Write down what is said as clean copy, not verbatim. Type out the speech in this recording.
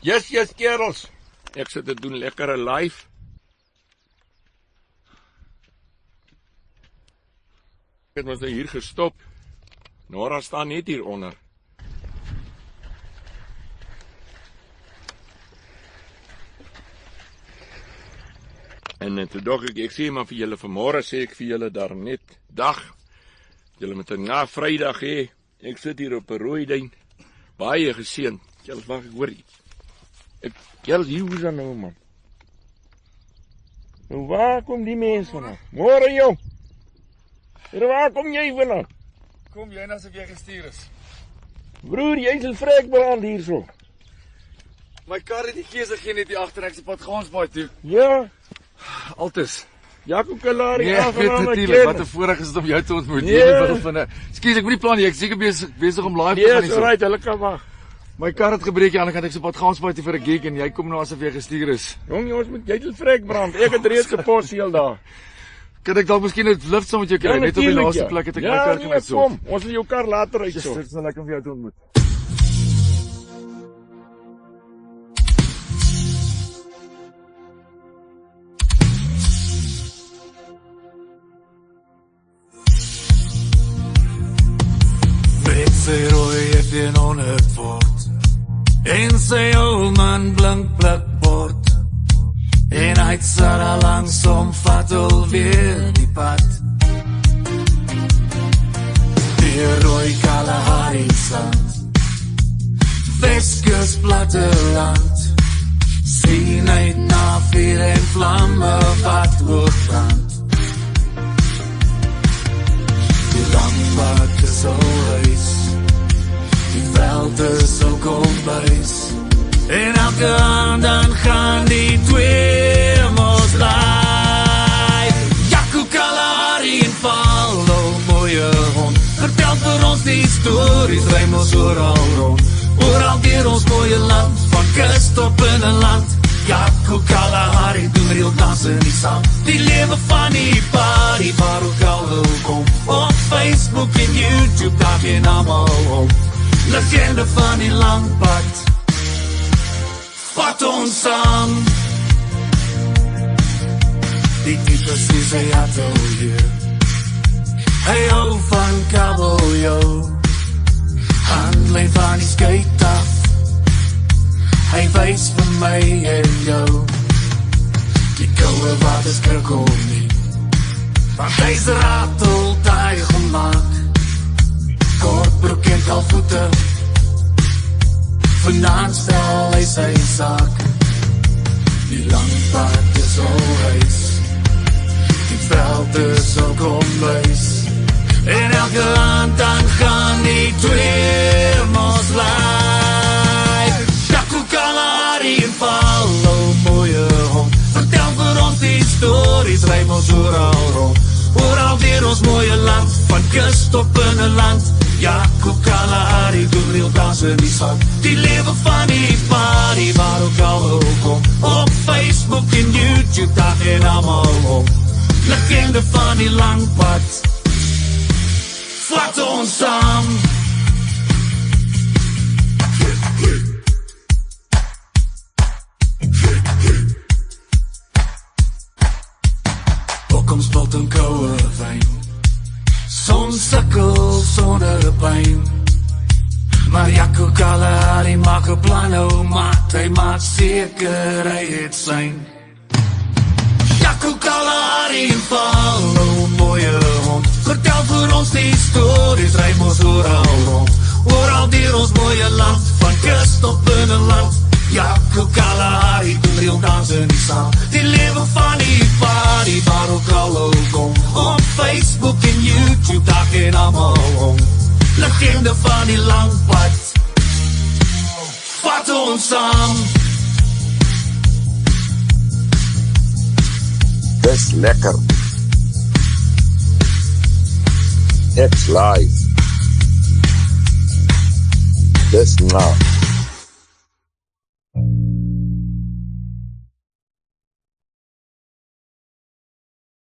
Yes, kerels. Ek sit te doen lekkere live. Ek het ons nou hier gestop. Nora staan net hieronder. En toe dog ek sê maar vir julle vanmôre sê ek vir julle daar net dag. Julle moet 'n na Vrydag hê. Ek sit hier op 'n Rooiduin. Baie geseën. Julle wag ek hoor iets. Julle hier hoe dan nou man. Nou waar kom die mense vandaan? Môre jong. Waar kom jy vandaan? Kom jy nou asof jy gestuur is? Broer, jy is 'n vrekbrand hierso. My kar het die keuse gegee net hier agter ek se pad Gansbaai toe. Ja. Altes. Jaco Kalari Nee, ek weet natuurlijk, wat 'n voorreg is dit om jou te ontmoet. Ekskuus, ek moet nie plan nie, ek is seker besig om live te gaan hier. Ja, right, hulle kan wag. My kar het gebreek aan die ander kant ek se pad Gansbaai toe vir 'n gig en jy kom nou asof jy gestuur is. Jong, ons moet jy het vrekbrand. Ek het reeds 'n posseël daar. Kan ek dalk miskien 'n lift saam met jou kry? Net op die laaste plek het ek my kar gaan uitsoek. Kom, ons wil jou kar later uitsoek. Dit is nou lekker om jou te ontmoet. Sy rooi het in onder word en sy ou man blink blikbord en hy het Sarah langsom vat alweer die pad die rooi Kalahari sand Weskus platteland sien uit na vuur en vlamme wat oorbrand die langpad is al huis die veld is so kombuis en elke aand dan gaan die twee mos laai Jaco Kalahari en Paulo mooie hond vertel vir ons die stories rym ons oral rond oral deur ons mooie land van kus tot binneland Jaco Kalahari doen reël dans in die sand die lewe van die party waar ook al wil kom op Facebook en YouTube daar geen almal om legende van die langpad vat ons saam die type is hy atelier hy hou van kabeljou handlein van die skate af hy wys vir my en jou die koue wat is krikkel nie want hy's ratel taai gemaak kortbroek en kalvoete vanaand stel hy sy saak die langpad is al huis die veld is al kombuis en elke aand dan gaan die twee mos laai Jaco Kalahari en Paulo mooie hond vertel vir ons die stories rym ons oral rond oral deur ons mooie land van kus tot binneland Jaco Kalahari doen reël dans in die sand die lewe van die party waar ook al wil kom op Facebook en YouTube daar geen almal om legende van die langpad vat ons saam kom spot en koue wyn son sukkel sonder pyn maar Jaco Kalahari maak 'n plan ou maat hy maak seker hy het syn Jaco Kalahari en Paulo mooie hond vertel vir ons die stories rym ons oral rond oral deur ons mooie land van kus tot binneland Jaco Kalahari doen reël dans in die sand die lewe van die party waar ook al kom op Facebook en YouTube daar geen almal om legende van die langpad vat ons saam Dis lekker It's live Dis nou